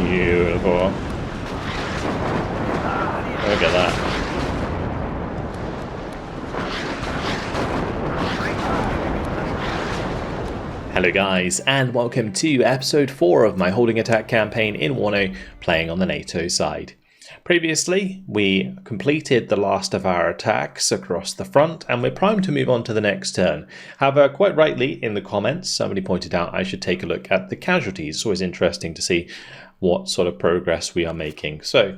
Beautiful. Look at that. Hello guys, and welcome to episode 4 of my holding attack campaign in WARNO, playing on the NATO side. Previously, we completed the last of our attacks across the front, and we're primed to move on to the next turn. However, quite rightly in the comments, somebody pointed out I should take a look at the casualties. It's always interesting to see what sort of progress we are making. So,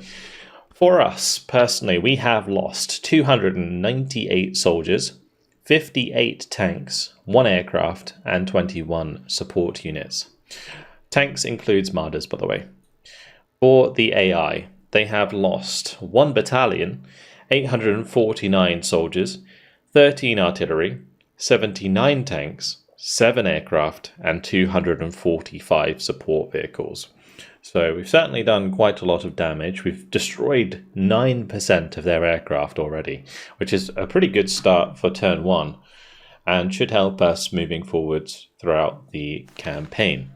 for us, personally, we have lost 298 soldiers, 58 tanks, 1 aircraft, and 21 support units. Tanks includes MARDers, by the way. For the AI, they have lost 1 battalion, 849 soldiers, 13 artillery, 79 tanks, 7 aircraft, and 245 support vehicles. So we've certainly done quite a lot of damage. We've destroyed 9% of their aircraft already, which is a pretty good start for turn 1 and should help us moving forwards throughout the campaign.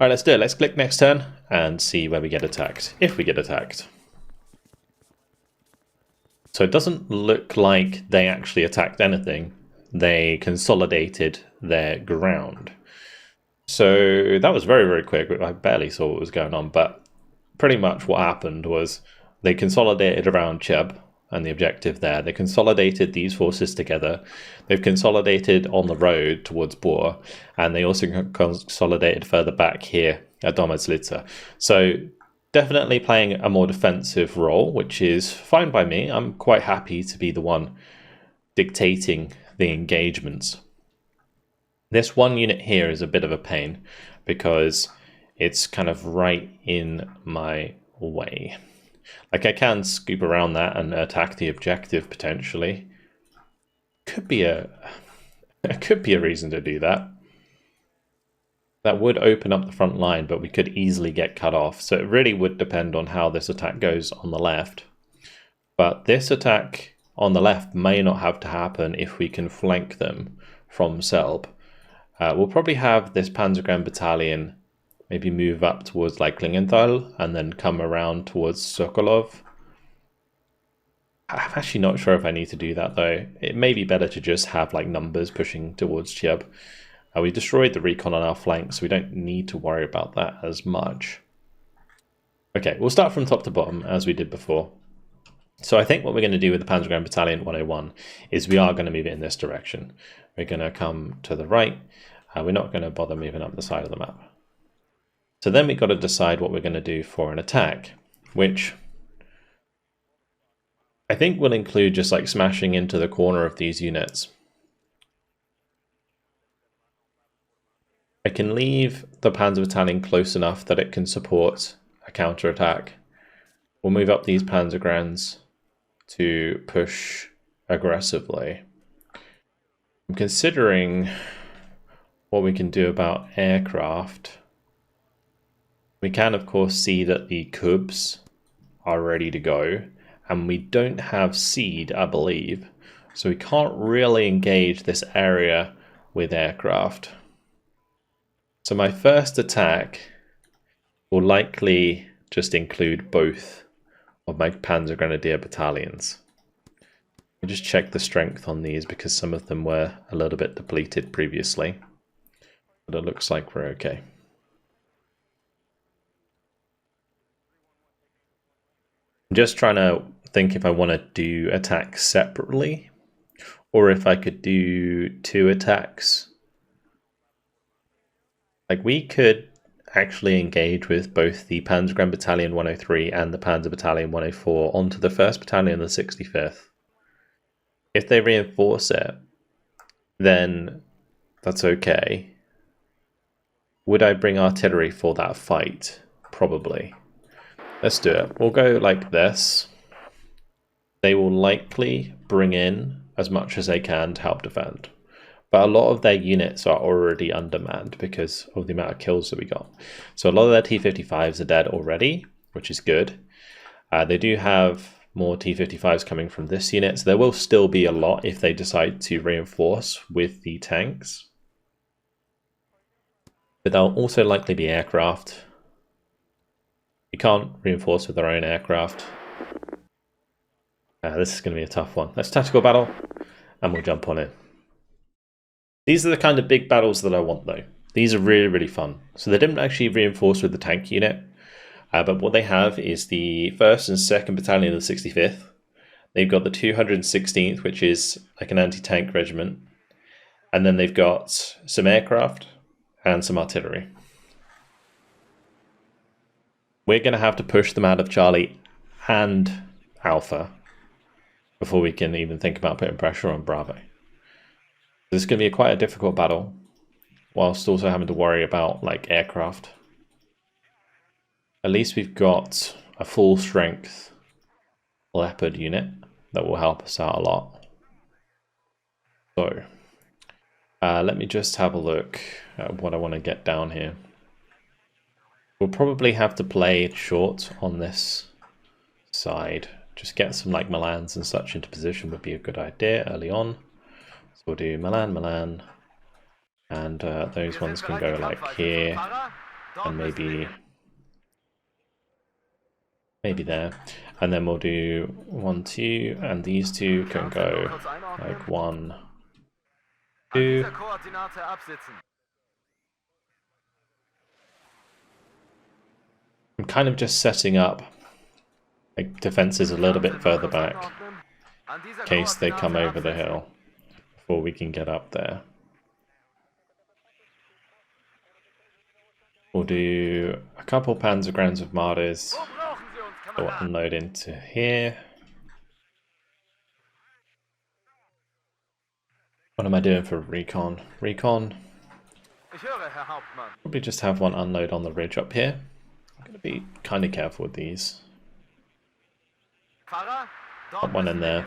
Alright, let's do it. Let's click next turn and see where we get attacked, if we get attacked. So it doesn't look like they actually attacked anything. They consolidated their ground. So that was very, very quick. I barely saw what was going on, but pretty much what happened was they consolidated around Cheb and the objective there. They consolidated these forces together. They've consolidated on the road towards Bor, and they also consolidated further back here at Domazlitsa. So definitely playing a more defensive role, which is fine by me. I'm quite happy to be the one dictating the engagements. This one unit here is a bit of a pain because it's kind of right in my way. Like, I can scoop around that and attack the objective potentially. Could be a reason to do that. That would open up the front line, but we could easily get cut off. So it really would depend on how this attack goes on the left. But this attack on the left may not have to happen if we can flank them from Selb. We'll probably have this Panzergrenadier battalion maybe move up towards like Klingenthal and then come around towards Sokolov. I'm actually not sure if I need to do that though. It may be better to just have like numbers pushing towards Cheb. We destroyed the recon on our flank, so we don't need to worry about that as much. Okay, we'll start from top to bottom as we did before. So I think what we're going to do with the Panzergrenadier Battalion 101 is we are going to move it in this direction. We're going to come to the right. We're not going to bother moving up the side of the map. So then we've got to decide what we're going to do for an attack, which I think will include just like smashing into the corner of these units. I can leave the Panzer Battalion close enough that it can support a counter-attack. We'll move up these Panzergrenadiers to push aggressively. I'm considering what we can do about aircraft. We can, of course, see that the Cubs are ready to go, and we don't have seed, I believe, so we can't really engage this area with aircraft. So my first attack will likely just include both of my Panzergrenadier battalions. I'll just check the strength on these because some of them were a little bit depleted previously. But it looks like we're okay. I'm just trying to think if I want to do attacks separately or if I could do 2 attacks. Like, we could actually engage with both the Panzergrenadier Battalion 103 and the Panzer Battalion 104 onto the 1st Battalion and the 65th. If they reinforce it, then that's okay. Would I bring artillery for that fight? Probably. Let's do it. We'll go like this. They will likely bring in as much as they can to help defend. But a lot of their units are already undermanned because of the amount of kills that we got. So a lot of their T-55s are dead already, which is good. They do have more T-55s coming from this unit, so there will still be a lot if they decide to reinforce with the tanks. But there'll also likely be aircraft. can't reinforce with their own aircraft. This is going to be a tough one. Let's tactical battle, and we'll jump on it. These are the kind of big battles that I want, though. These are really, really fun. So they didn't actually reinforce with the tank unit, but what they have is the 1st and 2nd Battalion of the 65th. They've got the 216th, which is like an anti-tank regiment. And then they've got some aircraft and some artillery. We're going to have to push them out of Charlie and Alpha before we can even think about putting pressure on Bravo. This is going to be quite a difficult battle, whilst also having to worry about like aircraft. At least we've got a full strength Leopard unit that will help us out a lot. So let me just have a look at what I want to get down here. We'll probably have to play short on this side. Just get some like Milans and such into position would be a good idea early on. So we'll do Milan, and those ones can go like here, and maybe there. And then we'll do 1, 2, and these two can go like 1, 2. I'm kind of just setting up like defenses a little bit further back in case they come over the hill before we can get up there. We'll do a couple Panzergrounds of Martyrs. We'll unload into here. What am I doing for recon? Recon. Probably just have one unload on the ridge up here. I'm going to be kind of careful with these. Put one in there.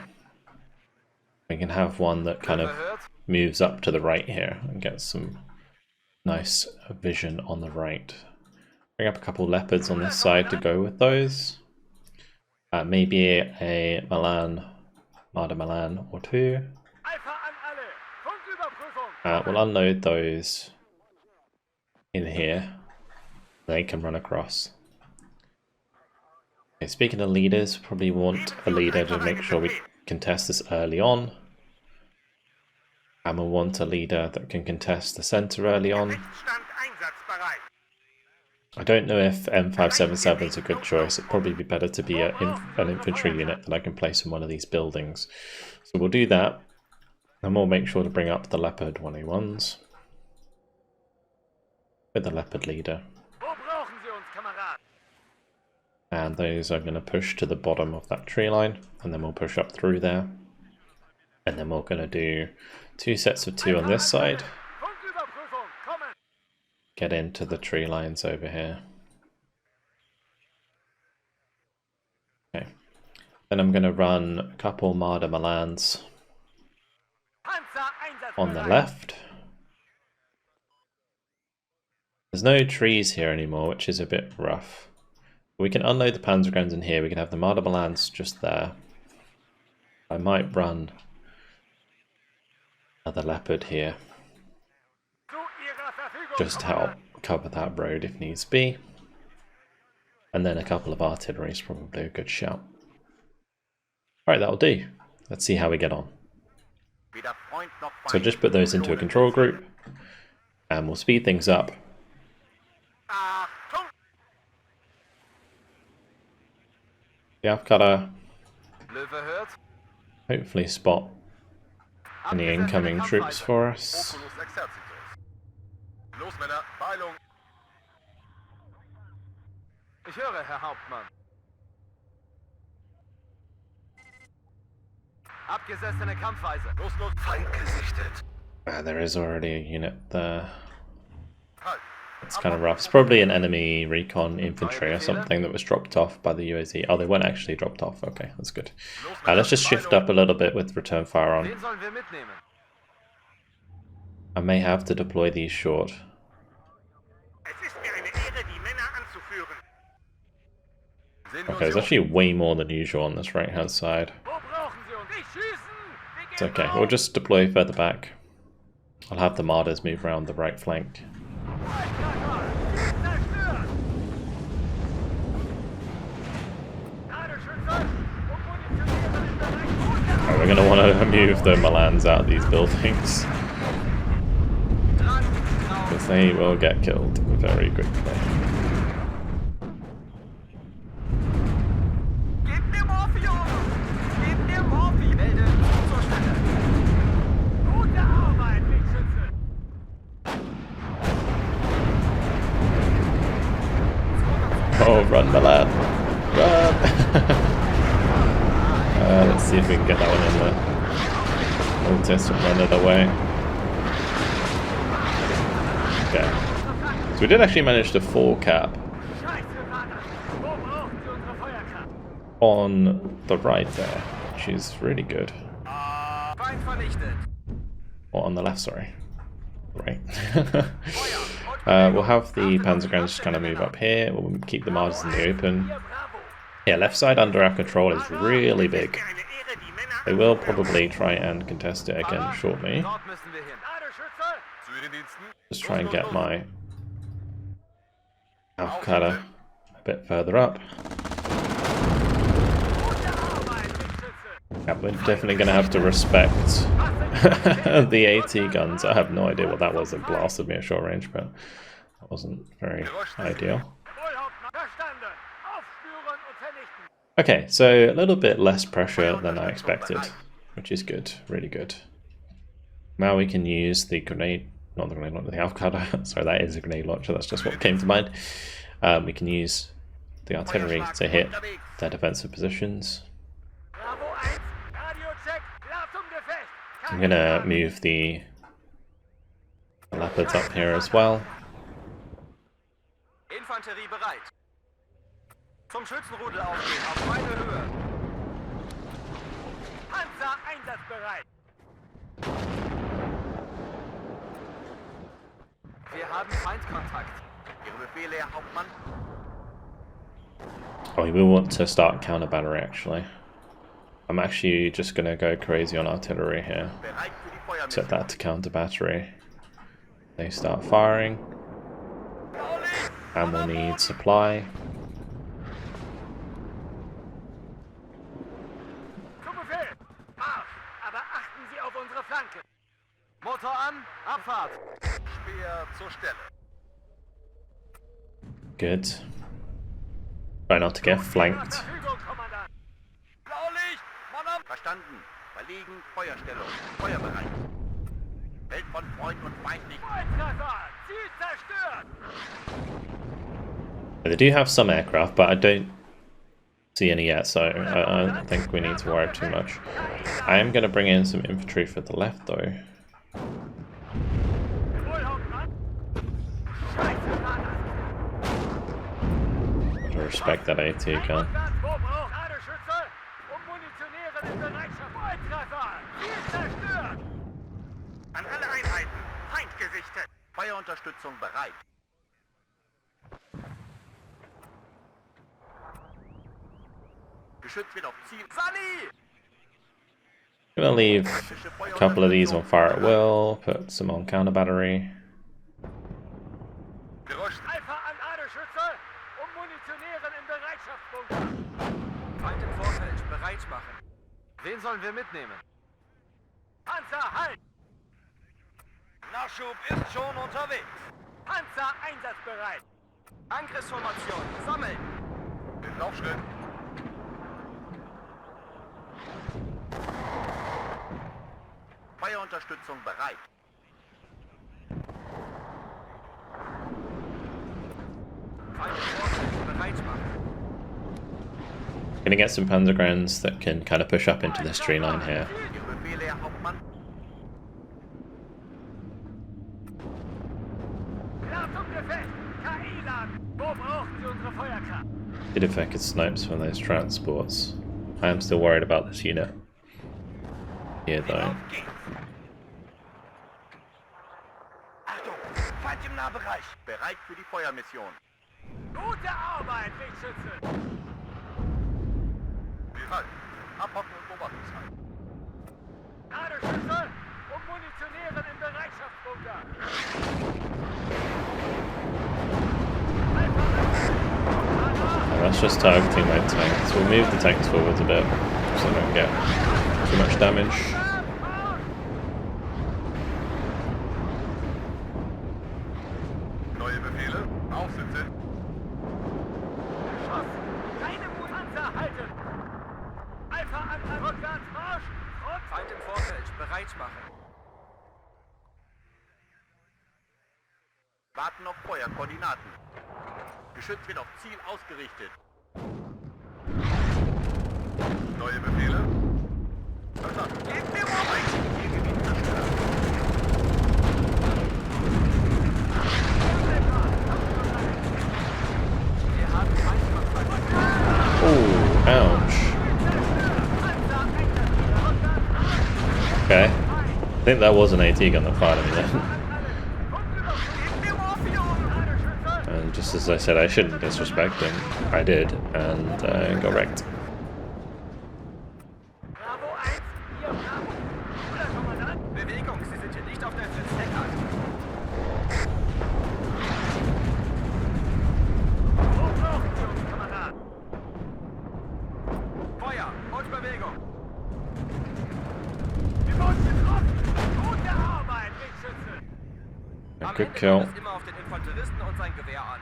We can have one that kind of moves up to the right here and gets some nice vision on the right. Bring up a couple Leopards on this side to go with those. Maybe a Marder Milan or 2. We'll unload those in here. They can run across. Okay, speaking of leaders, probably want a leader to make sure we contest this early on. And we'll want a leader that can contest the center early on. I don't know if M577 is a good choice. It'd probably be better to be an infantry unit that I can place in one of these buildings. So we'll do that. And we'll make sure to bring up the Leopard 1A1s with the Leopard leader. And those are going to push to the bottom of that tree line, and then we'll push up through there. And then we're going to do 2 sets of 2 on this side. Get into the tree lines over here. Okay. Then I'm going to run a couple Marder Milans on the left. There's no trees here anymore, which is a bit rough. We can unload the Panzergrounds in here. We can have the Marder Milans just there. I might run another Leopard here, just to help cover that road if needs be. And then a couple of artillery is probably a good shout. Alright, that'll do. Let's see how we get on. So just put those into a control group, and we'll speed things up. Yeah, I've got to hopefully spot any incoming troops for us. There is already a unit there. It's kind of rough. It's probably an enemy recon infantry or something that was dropped off by the UAZ. Oh, they weren't actually dropped off. Okay, that's good. Let's just shift up a little bit with return fire on. I may have to deploy these short. Okay, there's actually way more than usual on this right hand side. It's okay, we'll just deploy further back. I'll have the Martyrs move around the right flank. we're going to want to move the Milans out of these buildings. Because they will get killed very quickly. Oh, run, Milan! Run! Let's see if we can get that one in there. We'll test and run it away. Okay. So we did actually manage to full cap on the right there, which is really good. Or on the left, sorry. Right. We'll have the Panzergrenadiers just kind of move up here. We'll keep the Martyrs in the open. Yeah, left side under our control is really big. They will probably try and contest it again shortly. Just try and get my Alcada a bit further up. Yeah, we're definitely going to have to respect the AT guns. I have no idea what that was. It blasted me at short range, but that wasn't very ideal. Okay, so a little bit less pressure than I expected, which is good, really good. Now we can use the grenade, not the grenade launcher, the Alcada. Sorry, that is a grenade launcher, that's just what came to mind. We can use the artillery to hit their defensive positions. I'm going to move the Leopards up here as well. Infanterie bereit. Zum Schützenrudel aufgehen, auf meine Höhe. Panzer einsatzbereit. Wir haben Feindkontakt. Ihre Befehle, Herr Hauptmann. Oh, we will want to start counter battery actually. I'm actually just going to go crazy on artillery here. Set that to counter battery. They start firing. And we'll need supply. Motor an, Abfahrt. Speer zur Stelle. Good. Try not to get flanked. Verstanden. Verlegen, Feuerstellung. Feuerbereit. Welt von Freund und Feind nicht. Ziel zerstört. They do have some aircraft, but I don't see any yet, so I don't think we need to worry too much. I am going to bring in some infantry for the left, though. To respect that AT gun. An alle Einheiten, Feind gesichtet. Feuerunterstützung bereit. Geschütz wird auf Ziel. Sally! I'm gonna leave a couple of these on fire at will, put some on counter battery. Alpha an Aderschütze, munitionieren im Bereitschaftspunkt. Feind im Vorfeld, bereit machen. Wen sollen wir mitnehmen? Panzer, halt! Nachschub ist schon unterwegs. Panzer einsatzbereit. Angriffsformation, sammeln. Den Laufschritt. Feuerunterstützung bereit. Gonna get some Panzergrens that can kind of push up into this tree line here. Did if I could snipe some of those transports. I am still worried about this unit here though. Feind im Nahbereich. Bereit für die Feuermission. Gute Arbeit, Wegschütze. Halt. Abhocken und Beobachtungshalten. Aderschütze und munitionieren im Bereitschaftsbunker. That's just targeting my tanks. We'll move the tanks forwards a bit so they don't get too much damage. Neue Befehle. Aufsitzen. Beschoss. Keine Panzer halten. Alpha Anker rückwärts. Marsch. Feind im Vorfeld. Bereit machen. Warten auf Feuer. Koordinaten. Geschütz wird auf Ziel ausgerichtet. Neue Befehle. Verstanden. Gebt mir Warnung. Zielgebiet zerstört. Wir haben Oh, ouch. Okay. I think that was an AT gun that fired me then. And just as I said I shouldn't disrespect him, I did, and got wrecked. Bewegung, Sie sind hier nicht auf der Fritz-Deckart. Feuer und Bewegung. Wir wurden getroffen. Gute Arbeit, Wegschütze. Good kill. Immer auf den Infanteristen und sein Gewehr an.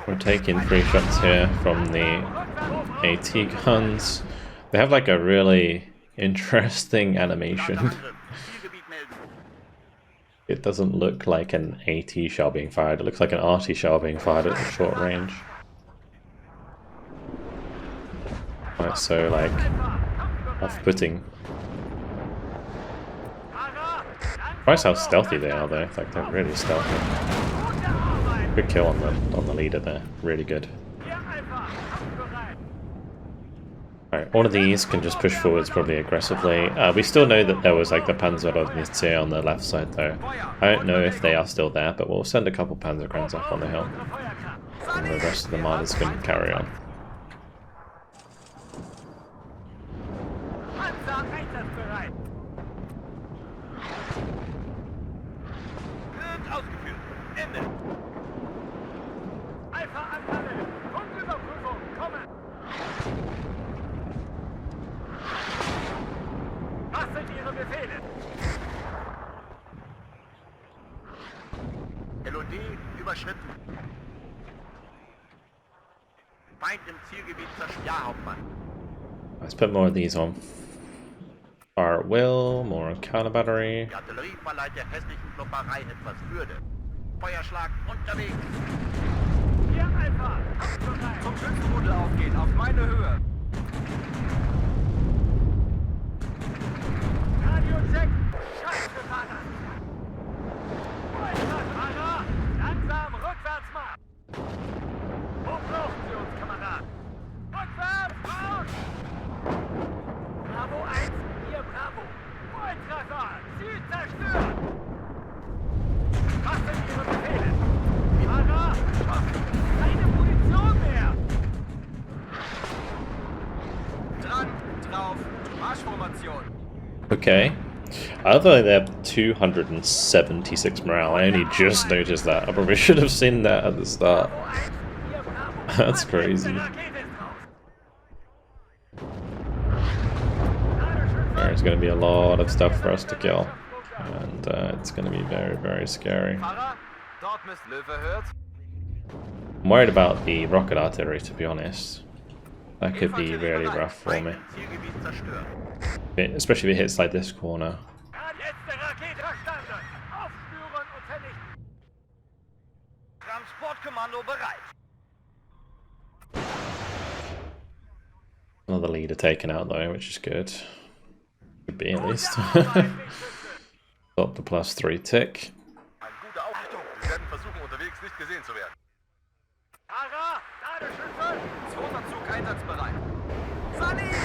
We're taking 3 shots here from the AT guns. They have like a really interesting animation. It doesn't look like an AT shell being fired, it looks like an RT shell being fired at short range. Quite so like off-putting. Surprised how stealthy they are though, like they're really stealthy. Good kill on the leader there, really good. Alright, one of these can just push forwards probably aggressively. We still know that there was like the Panzerhaubitze on the left side though. I don't know if they are still there, but we'll send a couple Panzergrunts up on the hill. And the rest of the Martyrs can carry on. LOD überschritten. Feind im Zielgebiet zerstört. Ja, Hauptmann. Let's put more of these on. Fire at will, more on counter battery. Die Artillerie verleiht der hässlichen Klopperei etwas Würde. Feuerschlag unterwegs. Hier, Alpha. Zum Schützenrudel aufgehen, auf meine Höhe. Radio-Check. Scheiße, Vater. Fahrer, langsam rückwärts mal. Wo brauchen Sie uns, Kameraden? Rückwärts, raus! Bravo 1, hier Bravo. Volltreffer, Ziel zerstört. Was sind Ihre Befehle? Fahrer, keine Munition mehr. Dran, drauf, Marschformation. Okay. Although they have 276 morale, I only just noticed that. I probably should have seen that at the start. That's crazy. There's going to be a lot of stuff for us to kill, and it's going to be very, very scary. I'm worried about the rocket artillery, to be honest. That could be really rough for me. Especially if it hits like this corner. Another leader taken out though, which is good. Could be at least. Stop the +3 tick.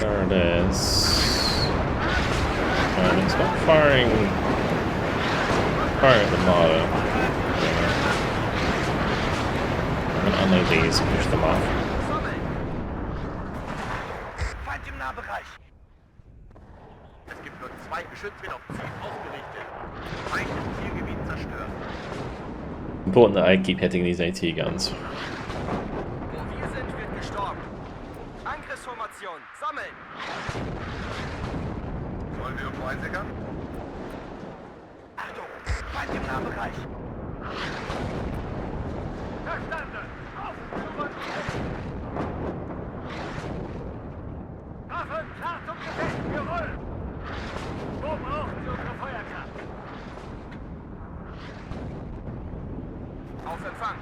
There it is. And it's not firing at the Marder. I'm going to unload these and push them off. Important that I keep hitting these AT guns. Irgendwo einsickern? Achtung, Feind im Nahbereich. Verstanden. Auf, zurück. Waffen klar zum Gefecht. Wir rollen. Wo brauchen Sie unsere Feuerkraft? Auf Empfang.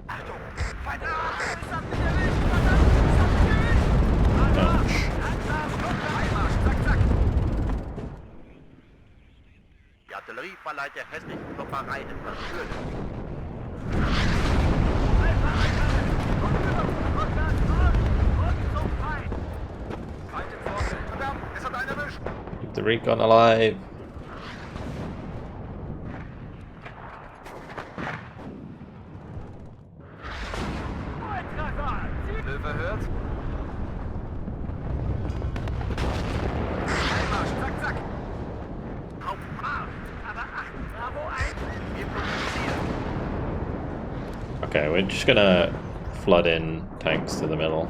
Achtung, Feind. Es hat mich erwischt, verdammt, es hat mich erwischt. Einmarsch, zack, zack. Die Artillerie verleiht der festlichen Klopperei etwas Hürde. Es hat einen erwischt. Keep the recon alive. Hilfe hört. Einmarsch, zack, zack. Auf Marsch. Aber achten, Bravo 1. Wir kommunizieren. Okay, we're just gonna flood in tanks to the middle.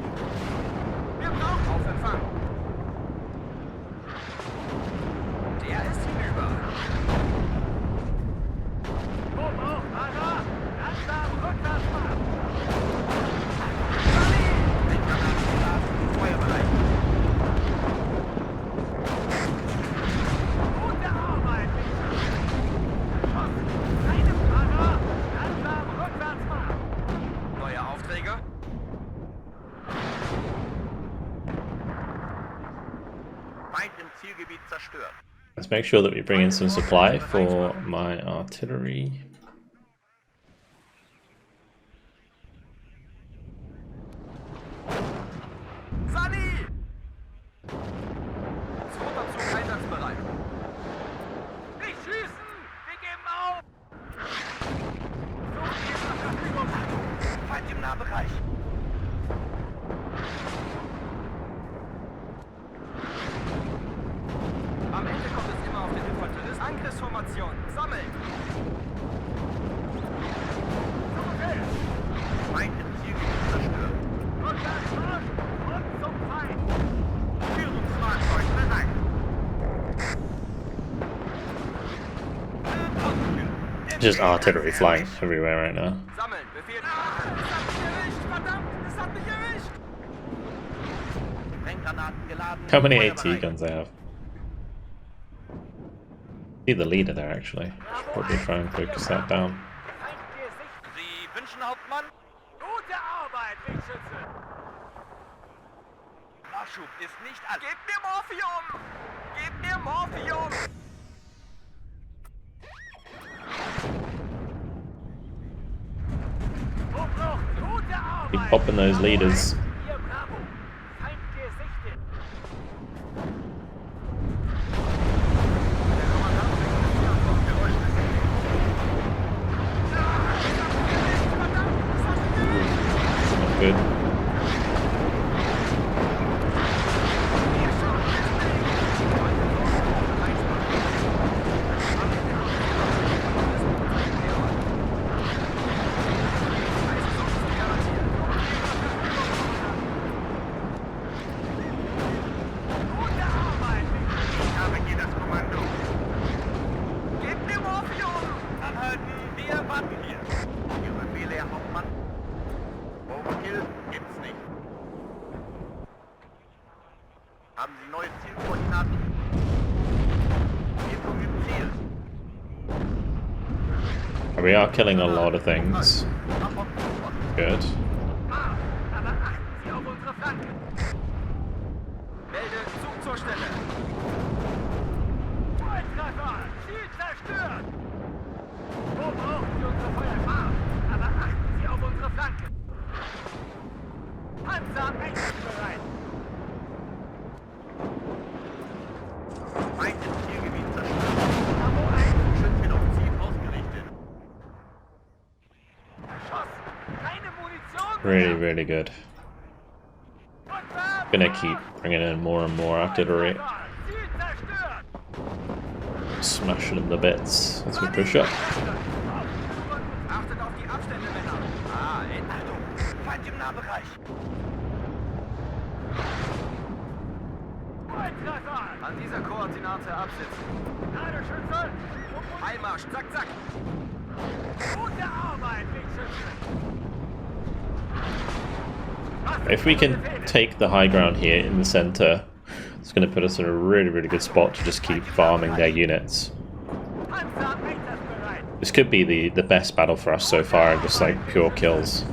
Wir brauchen auf Empfang. Der ist hinüber. Wo braucht Radar? Langsam rückwärts fahren. Den Granatenstart, Feuerbereich. Gute Arbeit. Geschossen. Keine Radar. Langsam rückwärts fahren. Neue Aufträge? Feind im Zielgebiet zerstört. Let's make sure that we bring in some supply for my artillery. Sunny! Zweiter Zug einsatzbereit. Nicht schießen! Wir geben auf! So geht nach Verfügung. Feind im Nahbereich. Am Ende kommt es immer auf den Infanterist. Angriffsformation. Sammeln! Okay. Feind im Zielgebiet zerstört. Rückwärts Marsch und zum Feind. Führungsfahrzeug bereit. Just artillery flying everywhere right now. Sammeln, Befehl. Es hat mich erwischt, verdammt, es hat mich erwischt. Sprenggranaten geladen. How many AT Feuerbereit. guns they have? See the leader there actually. Should probably try and focus that down. Sie wünschen, Hauptmann? Gute Arbeit, Wegschütze. Nachschub ist nicht alles. Gebt mir Morphium! Gebt mir Morphium! Gute Arbeit! Keep popping those leaders. Ihr Bravo! Feind gesichtet! Der Kommandant bringt hier auf Geräusch. Verdammt! Es hat mich erwischt! Not good. Gute Arbeit! Ich habe hier das Kommando. Gebt mir Morphium! Anhalten, wir warten hier. Ihre Befehle, Herr Hauptmann. Overkill gibt's nicht. Haben Sie neue Zielkoordinaten? Wir kommunizieren. We are killing a lot of things. Good. Aber achten Sie auf unsere Flanken. Melde Zug zur Stelle. Volltreffer! Ziel zerstört! Wo brauchen Sie unsere Feuerkraft? Aber achten Sie auf unsere Flanken. Panzer einsatzbereit. Feind im Zielgebiet zerstört. Bravo 1. Schützen auf Ziel ausgerichtet. Erschossen. Keine Munition mehr. Really, really good. Gonna keep bringing in more and more artillery. Ziel zerstört. Smashing them to bits as we push up. Achtet auf die Abstände, Männer. Achtung, Feind im Nahbereich. An dieser Koordinate absitzen. Schütze! Heilmarsch, zack, zack! Gute Arbeit, Schütze! If we can take the high ground here in the center, it's going to put us in a really, really good spot to just keep farming their units. This could be the best battle for us so far, just like pure kills.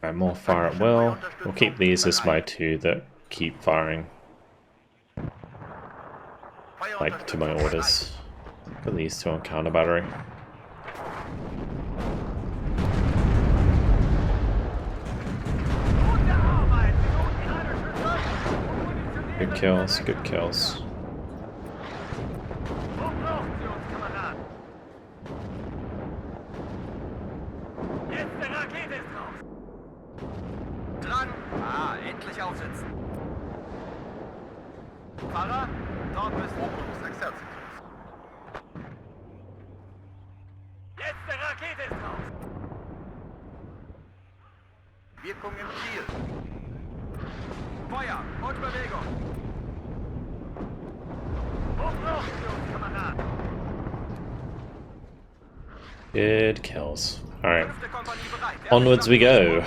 Right, more fire at will. We'll keep these as my two that keep firing. Like to my orders. Put these two on counter battery. Good kills, good kills. Dran! Ah, endlich aufsitzen. Fahrer, dort bist du. Letzte Rakete ist drauf. Wirkung im Ziel. Feuer und Bewegung. Hochluftkamerad. Good kills. Alright. Onwards we go.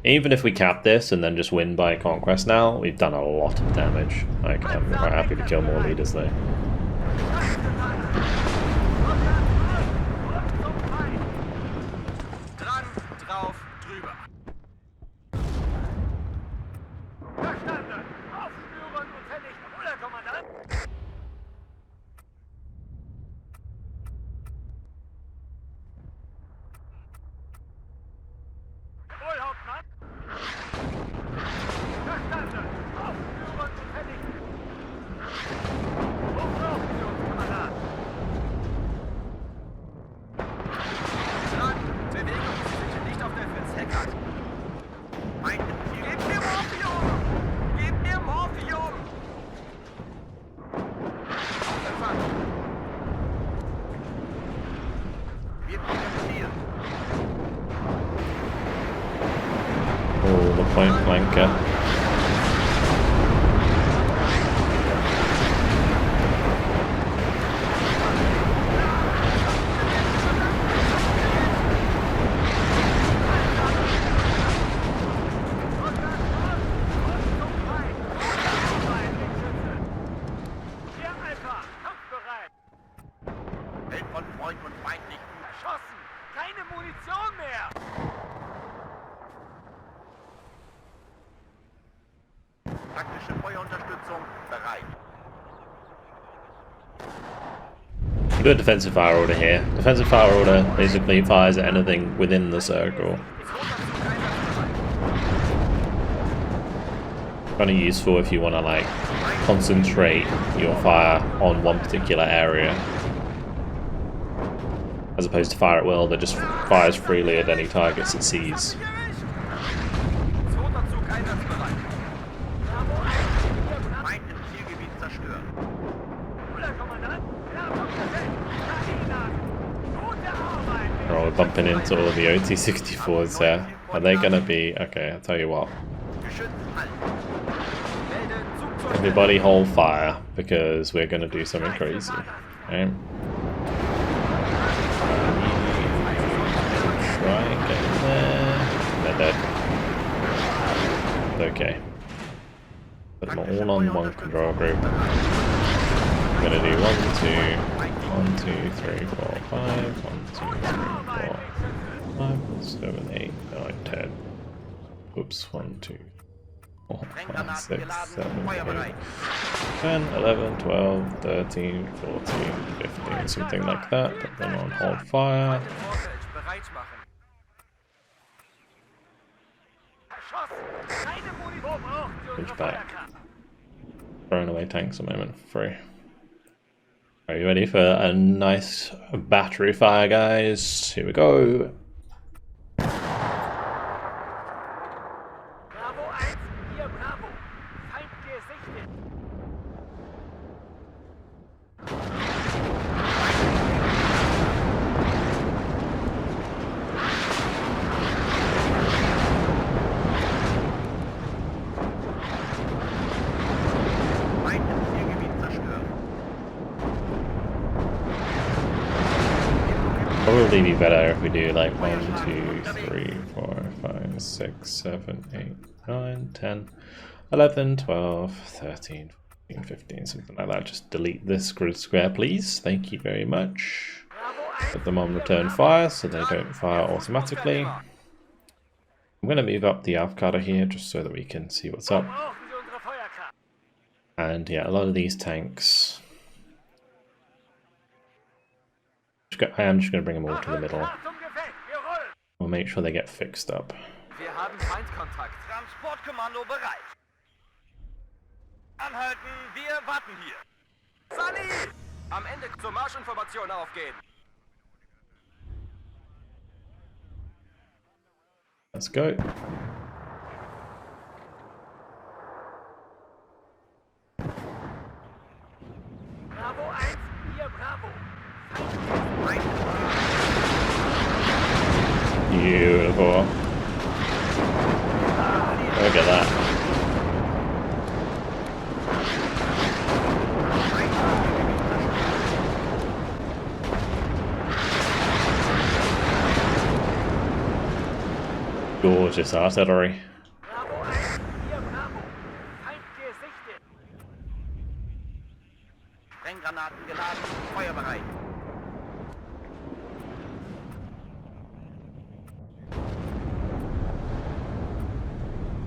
Even if we cap this and then just win by conquest now, we've done a lot of damage. Like, I'm quite happy to kill more leaders though. Dran, drauf, drüber. Verstanden. Aufspüren und vernichten. Oder, Kommandant? Jawohl, Hauptmann. Verstanden. Aufspüren und vernichten. Hochluftkamerad. Dran, Bewegung. Sie sind nicht auf der Fritz-Heckart. Gib mir Morphium! Gib mir Morphium! Aufempfang! Wir kommen im Ziel. Oh, the point flanker. Hier, Alpha! Kampfbereit! Welt von Freund und Feind nicht erschossen! Keine Munition mehr! Taktische Feuerunterstützung bereit. Good defensive fire order here. Defensive fire order basically fires at anything within the circle. Kind of useful if you want to like concentrate your fire on one particular area, as opposed to fire at will that just fires freely at any targets it sees. Oh, we're bumping into all of the OT-64s there. Are they gonna be... Okay, I'll tell you what. Everybody hold fire, because we're gonna do something crazy. Okay? Try and get in there. They're dead. Okay. Put them all on one control group. I'm gonna do 1, 2, 3, 4, 5. 1, 2, 3, 4, 5, 7, 8, 9, 10. Oops, 1, 2, 4, 5, 6, 7, 8, 10, 11, 12, 13, 14, 15, something like that. Put them on hold fire. Push back. throwing away tanks a moment for free. Are you ready for a nice battery fire, guys? Here we go. Bravo 1, hier Bravo. Feind gesichtet. Feind im Zielgebiet zerstört. Probably be better if we do like 1, 2, 3, 4, 5, 6, 7, 8, 9, 10, 11, 12, 13, 14, 15, something like that. Just delete this grid square, please. Thank you very much. Put them on return fire so they don't fire automatically. I'm going to move up the avocado here just so that we can see what's up. And yeah, a lot of these tanks. I am just going to bring them all to the middle. We'll make sure they get fixed up. Wir haben Feindkontakt. Transportkommando bereit. Anhalten, wir warten hier. Sunny! Am Ende zur Marschinformation aufgehen. Let's go. Bravo 1, hier Bravo. Beautiful. Look at that. Gorgeous artillery. Bravo 1, hier Bravo. Feind gesichtet. Sprenggranaten geladen, feuerbereit.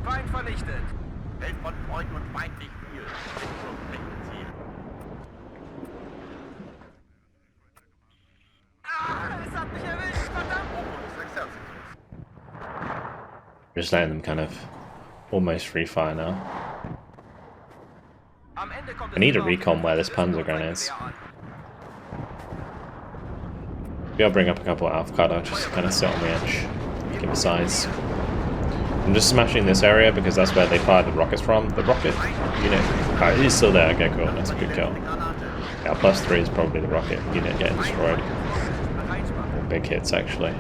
Feind vernichtet. Feld von Freunden und Feind nicht viel. Richtung Ziel. Es hat mich erwischt, verdammt! Just letting them kind of almost free fire now. I need a recon where this panzer gun is. Maybe I'll bring up a couple of avocado just to kind of sit on the edge, give a size. I'm just smashing this area because that's where they fire the rockets from. The rocket unit. Oh, he's still there. Okay, cool. That's a good kill. Yeah, +3 is probably the rocket unit getting destroyed. Big hits, actually.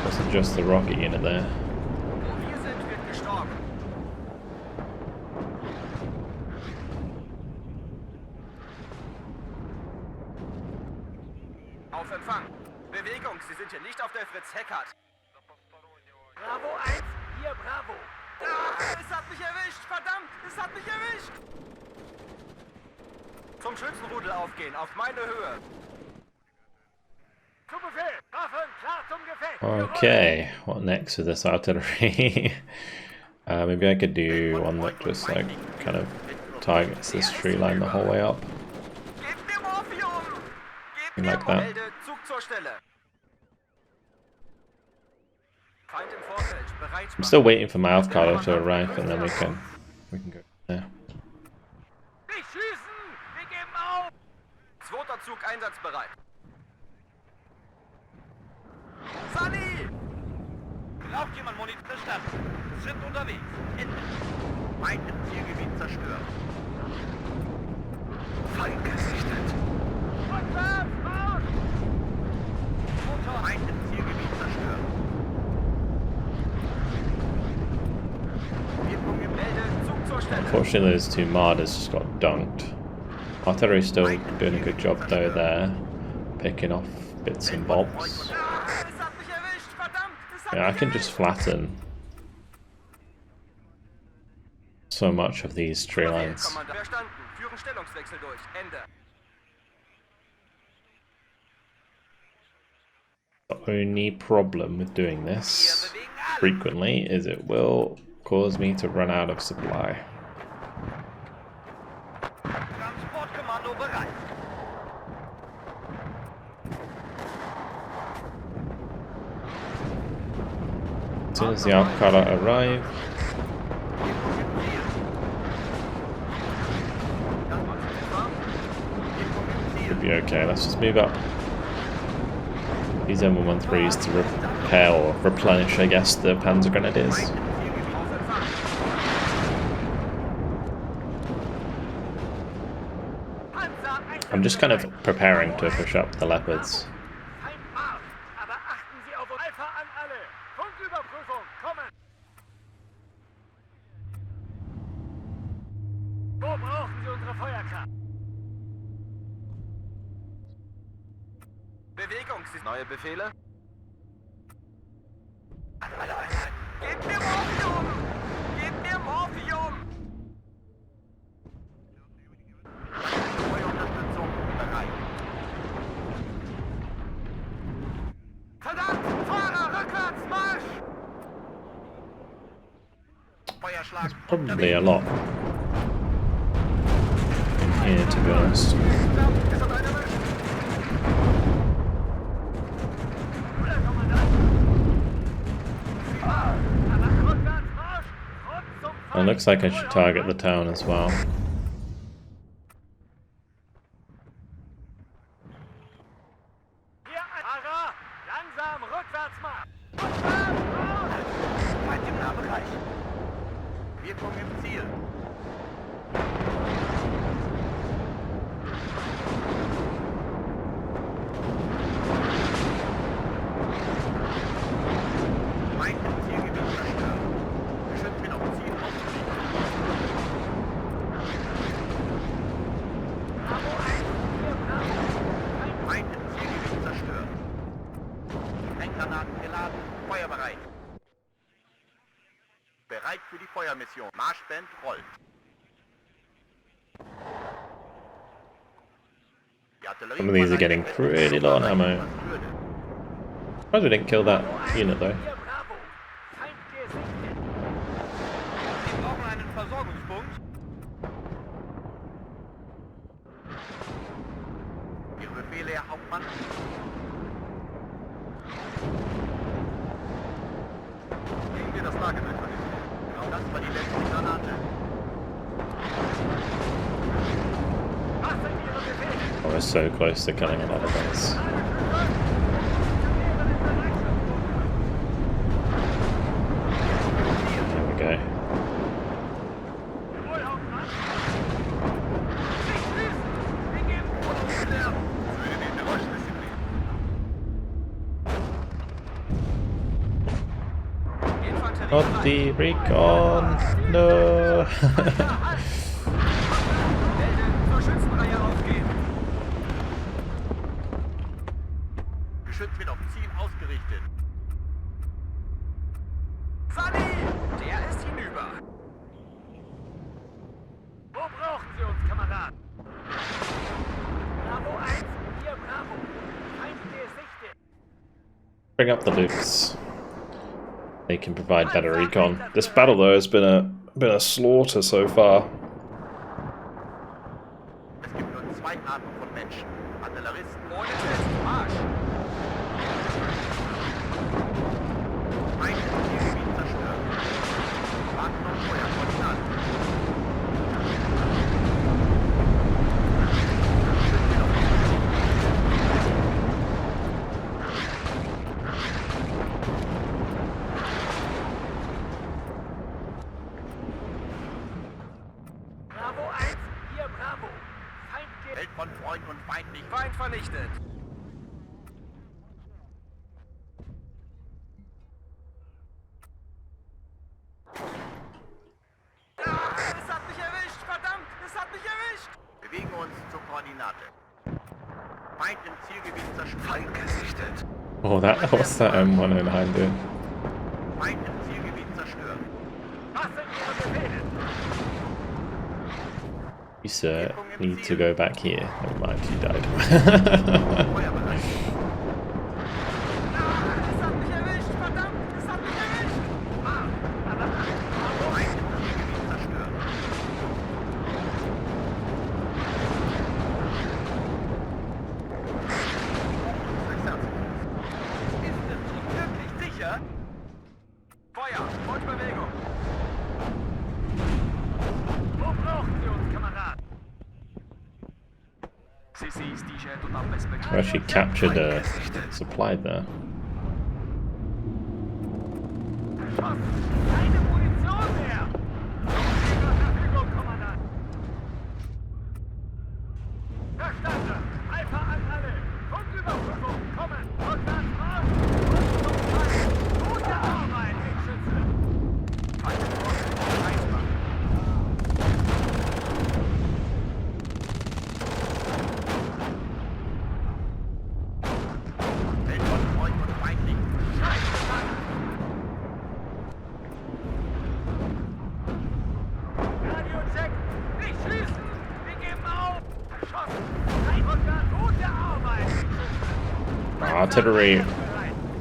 Wasn't just the rocket unit there. Auf Empfang. Bewegung, Sie sind hier nicht auf der Fritz-Heckert. Bravo 1, hier Bravo. Es hat mich erwischt, verdammt, es hat mich erwischt. Zum Schützenrudel aufgehen, auf meine Höhe. Zu Befehl, Waffen, klar zum Gefecht. Okay, what next with this artillery? Maybe I could do one that just like kind of targets this tree line the whole way up. Something like that. I'm still waiting for my avocado to arrive and then we can go there. Zweiter Zug einsatzbereit. Sunny! Braucht jemand Munition verstanden? Sind unterwegs. Ende. Feind im Zielgebiet zerstört. Feind gesichtet. Rückwärts, Marsch! Feind im Zielgebiet zerstört. Unfortunately, those two Mardas just got dunked. Artillery's still doing a good job though there, picking off bits and bobs. Yeah, I can just flatten so much of these tree lines. The only problem with doing this frequently is it will cause me to run out of supply. As soon as the avocado arrive, be okay. Let's just move up. These M113s to repair or replenish, I guess, the Panzer Grenadiers. I'm just kind of preparing to push up the Leopards. Neue Befehle? Gebt mir Morphium! Gebt mir Morphium! Feuerunterstützung bereit. Verdammt! Fahrer, rückwärts, Marsch! Feuerschlag. Probably a lot in here, to be honest. It looks like I should target the town as well. Bereit für die Feuermission. Marschband rollt. Some of these are getting pretty low on ammo. Surprised we didn't kill that unit though. Wir brauchen einen Versorgungspunkt. Ihre Befehle, Herr Hauptmann. Gegen wir das Lagerbild vernichten. Genau das war die letzte Granate. Oh, we're so close to killing a lot of those. There we go. Not the recon! No! Geschütz wird auf Ziel ausgerichtet. Sunny! Der ist hinüber. Wo brauchen Sie uns, Kameraden? Bravo 1, hier Bravo. Feind gesichtet. Bring up the Lukes. They can provide better recon. This battle though has been a slaughter so far. Es gibt nur zwei Arten von Menschen. Artilleristen ohne Test. Marsch! Feinde Zielgebiet zerstören. Warten auf Feuerkoordinaten. Bravo 1, hier Bravo. Feind von Freund und Feind nicht. Feind vernichtet. Es hat mich erwischt! Verdammt! Es hat mich erwischt! Bewegen uns zur Koordinate. Feind im Zielgebiet zerstört. Feind gesichtet. Oh, what's that M109 doing? Feind im Zielgebiet zerstört. Was sind Ihre Befehle? You sir need to go back here. Never mind, you died. Feuerbereit. Es hat mich erwischt! Verdammt! Es hat mich erwischt! Feind im Zielgebiet zerstört. Ist es wirklich sicher? Feuer! Fortbewegung! Wo brauchen Sie uns, Kameraden? Sie We actually captured a supply there. Keine Munition mehr! Zur Verfügung, Kommandant! Verstanden! Alpha an alle! Funküberprüfung! Kommen! Rückwärts raus! Und zum Fall! Gute Arbeit, Kriegsschütze! Radio-Check! Nicht schießen! Wir geben auf! Verschossen! Gute Arbeit, Kriegsschütze! Artillery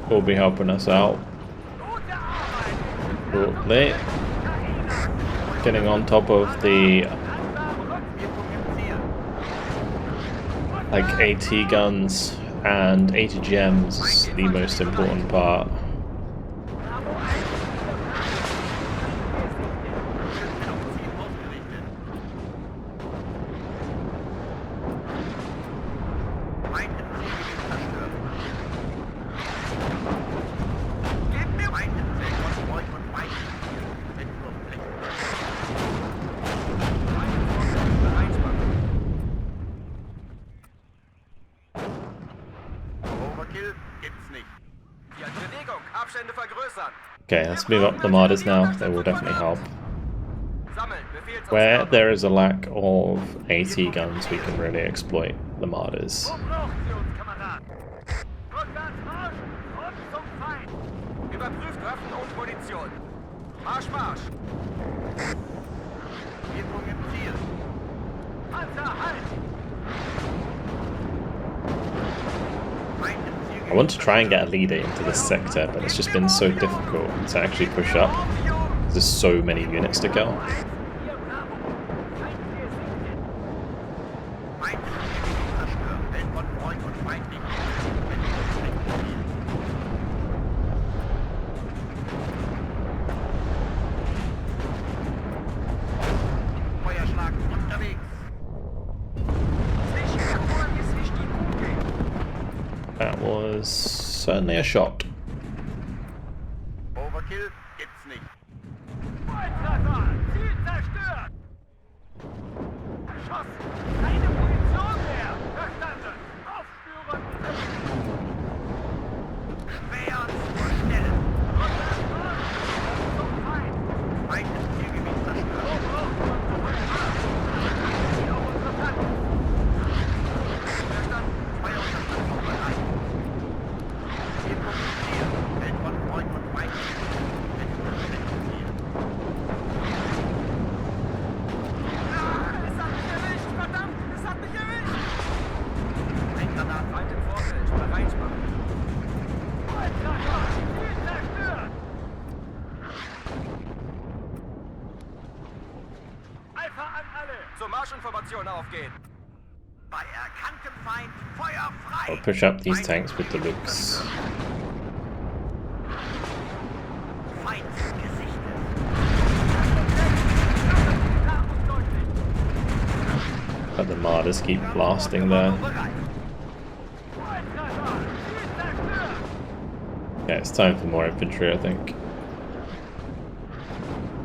will be helping us out Gute Arbeit, Kriegsschütze! shortly. Getting on top of the like AT guns and ATGMs is the most important part. Okay, let's move up the Martyrs now. They will definitely help. Where there is a lack of AT guns, we can really exploit the Martyrs. Überprüft Waffen und Munition. Marsch, Marsch! Wirkung im Ziel. Panzer, halt! I want to try and get a leader into this sector, but it's just been so difficult to actually push up. There's so many units to kill. That was certainly a shot. Overkill gibt's nicht. Volltreffer! Ziel zerstört! Erschossen! Keine Munition mehr! Verstanden! Aufspüren! Schwer zur Stelle! Zum Feind! Feindes Zielgebiet zerstört! Verstanden! Feuerunterstützung bereit! Aufgehen. Bei erkanntem Feind Feuer frei. I'll push up these tanks with the Lukes. Feind gesichtet. Let the Martyrs keep blasting there. Yeah, it's time for more infantry, I think.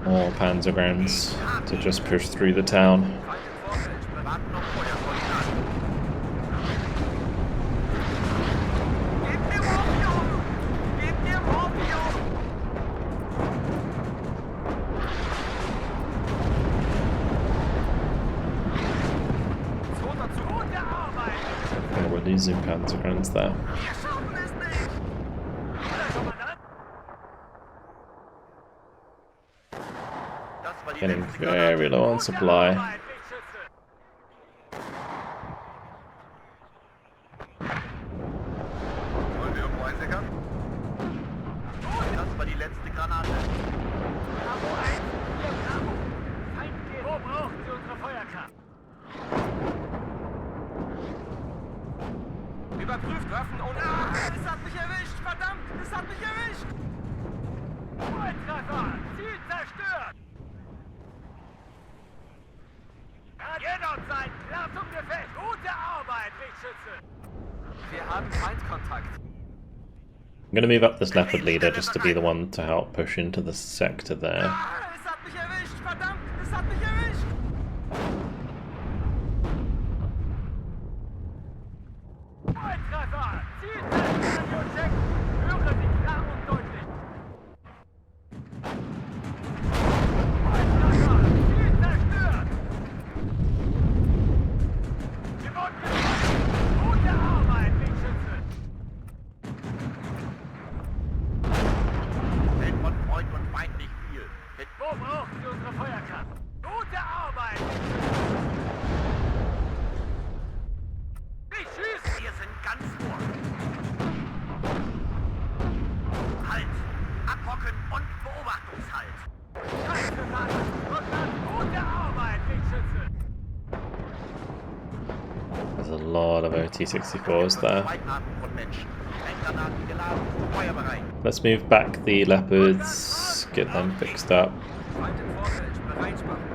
More Panzergrounds to just push through the town. And we're losing Panzergrounds there. Getting very low on supply. Überprüft Waffen und... es hat mich erwischt! Verdammt! Es hat mich erwischt! Volltreffer! Ziel zerstört! Jederzeit! Klar zum Gefecht! Gute Arbeit! Wir haben Feindkontakt. I'm going to move up this leopard leader just to be the one to help push into the sector there. Es hat mich erwischt, verdammt, es hat mich erwischt. Volltreffer, Zielzerstörung, höre Sie klar und deutlich. Volltreffer, Ziel zerstört. Wir wurden getroffen. Gute Arbeit, Wegschütze. Hält von Freund und Feind nicht viel. Wo brauchen Sie unsere Feuerkraft? Gute Arbeit, Wegschütze. Ich schieße! Wir sind ganz vor. Halt! Abhocken und Beobachtungshalt. Scheiße, Mann! Gute Arbeit, Wegschütze! There's a lot of OT-64s there. Let's move back the leopards, get them fixed up. Feind im Vorfeld, bereit machen.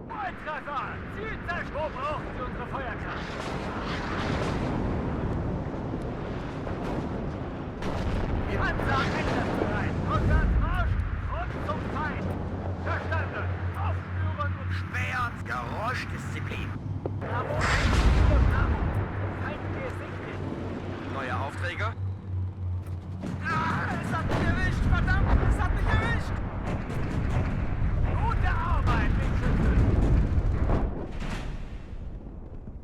Volltreffer! Zielzerstörung! Wo brauchen Sie unsere Feuerkraft? Die Panzer einsatzbereit! Rückwärts Marsch! Und zum Feind! Verstanden! Aufspüren und Späher! Geräusch, Disziplin! Bravo 1, 4 Bravo! Feind gesichtet! Neue Aufträge? Ah, es hat mich erwischt! Verdammt! Es hat mich erwischt! Gute Arbeit, Wegschütze!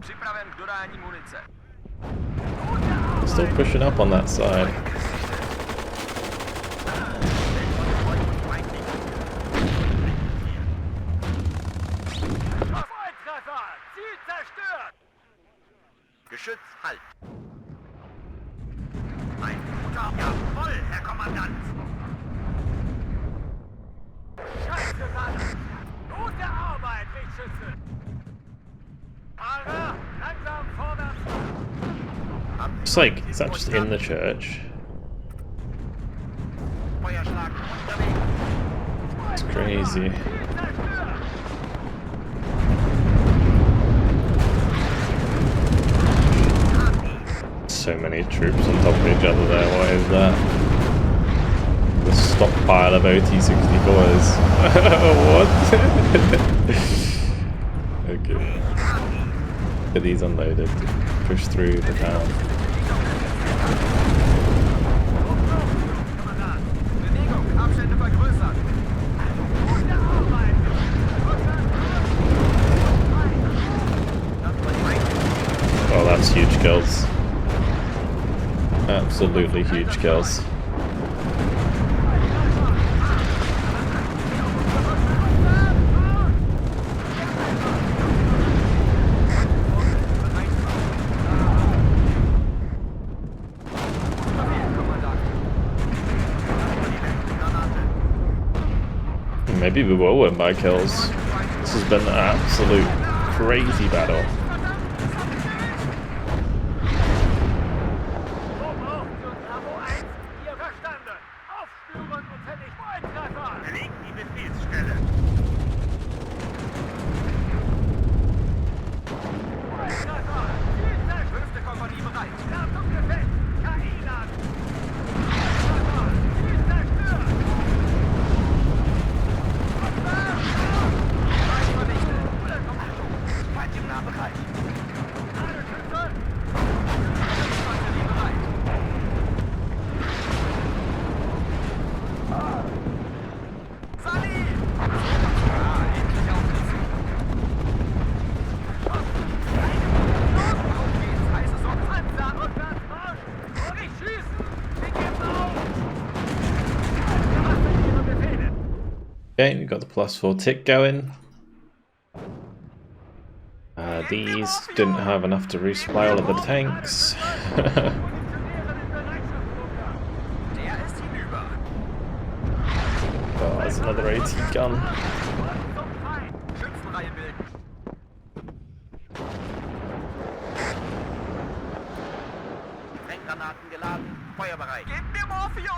Připraven k dodání munice. Still pushing up on that side. Volltreffer! Ziel zerstört! Geschütz, halt! Ein guter, jawohl, Herr Kommandant! Scheiße, Mann! Gute Arbeit, Wegschütze! Fahrer, langsam vorwärts! It's like, is that just in the church? Feuerschlag unterwegs! It's crazy. Ziel zerstört! So many troops on top of each other there, what is that? The stockpile of OT-64s. What? Okay. Get these unloaded, push through the town. Kommandant! Bewegung, Abstände vergrößern! Gute Arbeit! Oh, that's huge kills. Absolutely huge kills. Maybe we will win by kills. This has been an absolute crazy battle. Okay, we've got the +4 tick going. These didn't have enough to resupply all of the tanks. Oh, there's another AT gun.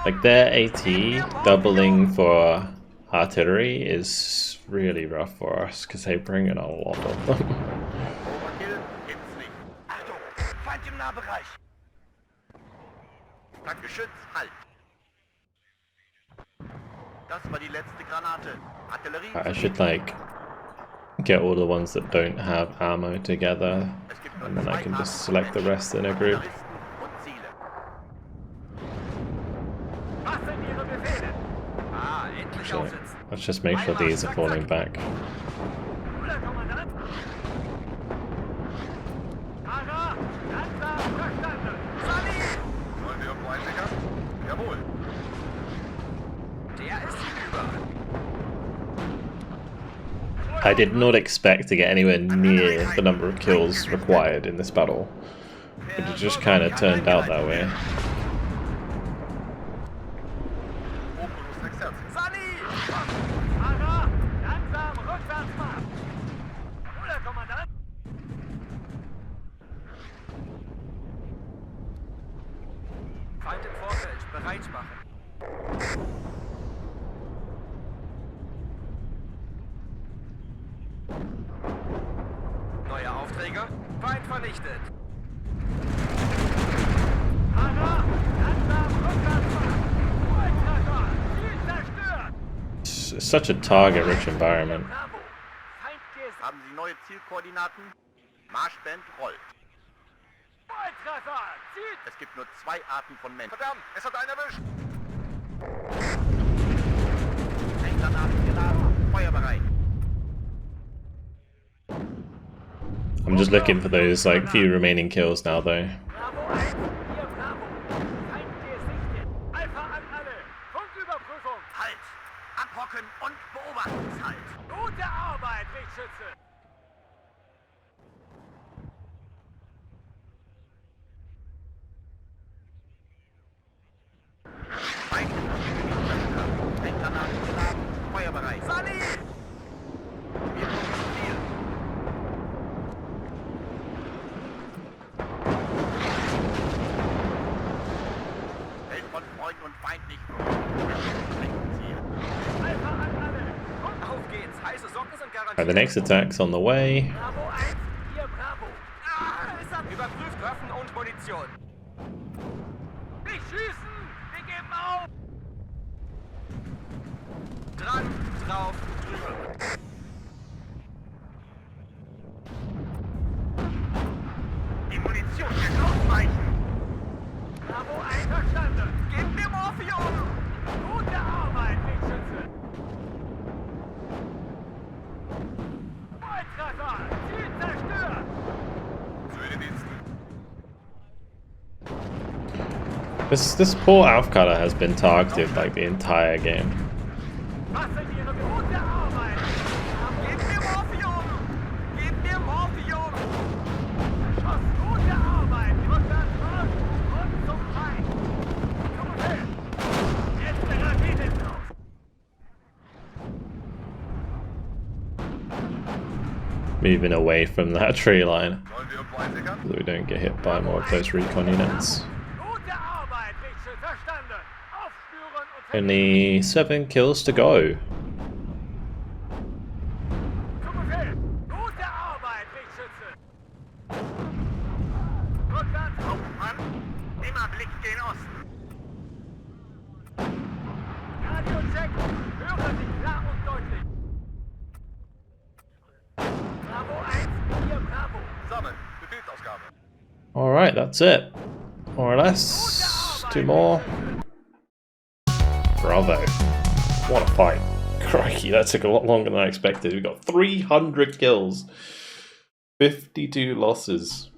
Like their AT doubling for artillery is really rough for us because they bring in a lot of them. Achtung, Geschütz, halt! Das war die letzte Granate. Artillerie. I should like get all the ones that don't have ammo together, and then I can just select the rest in a group. Actually, let's just make sure these are falling back. I did not expect to get anywhere near the number of kills required in this battle, but it just kind of turned out that way. Feind im Vorfeld, bereit machen. Neuer Aufträger, Feind vernichtet. It's such a target-rich environment. Haben Sie neue Zielkoordinaten? Marschband rollt. Es gibt nur zwei Arten von Menschen. Verdammt, es hat einen erwischt. Ein Granaten geladen, feuerbereit. I'm just looking for those like few remaining kills now, though. Halt! Abhocken und Beobachtungshalt. Gute Arbeit, Richtschütze. Ein Granaten geladen, feuerbereit. Sally! Wir kommen Ziel. Welt von Freund und Feind nicht. Ziel. Alpha an alle. Auf geht's, heiße Socken sind garantiert. Right, the next attack's on the way. Bravo 1, hier Bravo. Überprüft Waffen und Munition. Nicht schießen! Wir geben auf! Dran, drauf, drüber. Die Munition wird ausweichen! Bravo 1 verstanden! Gib mir Morphium! Gute Arbeit, Wegschütze! Volltreffer! Ziel zerstört! Für den Diensten! This poor Aufkadder has been targeted like the entire game. Was sind Ihre gute Arbeit? Gib mir Morphium! Gib mir Morphium! Schuss, gute Arbeit! Rückwärts raus und zum Feind! Komm her! Letzte Rakete drauf! Moving away from that tree line so we don't get hit by more of those recon units. Gute Arbeit, Wechsel, verstanden! Aufspüren und Only 7 kills to go. Komm her! Gute Arbeit, Wegschütze! Rückwärts! Hauptmann! Immer Blick gen Osten! Radio-Check! Höre Sie klar und deutlich! Bravo 1, hier Bravo! Sammeln! Befehlsausgabe! Alright, that's it. More or less. 2 more. Bravo. What a fight. Crikey, that took a lot longer than I expected. We got 300 kills. 52 losses.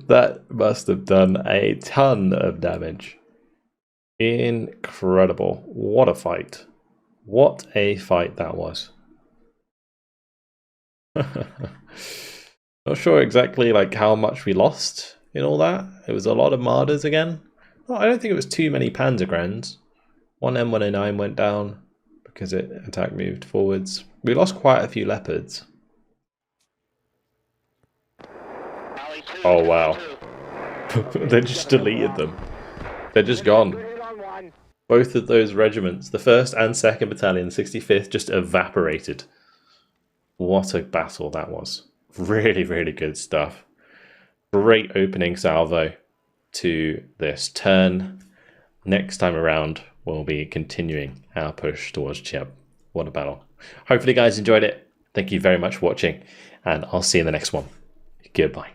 That must have done a ton of damage. Incredible. What a fight. What a fight that was. Not sure exactly like how much we lost in all that. It was a lot of Marders again. Oh, I don't think it was too many Panzergrens. One M109 went down because it attack moved forwards. We lost quite a few Leopards. Oh wow. They just deleted them. They're just gone. Both of those regiments, the 1st and 2nd Battalion, 65th, just evaporated. What a battle that was. Really, really good stuff. Great opening salvo. to this turn. Next time around, we'll be continuing our push towards Cheb. What a battle. Hopefully you guys enjoyed it. Thank you very much for watching, and I'll see you in the next one. Goodbye.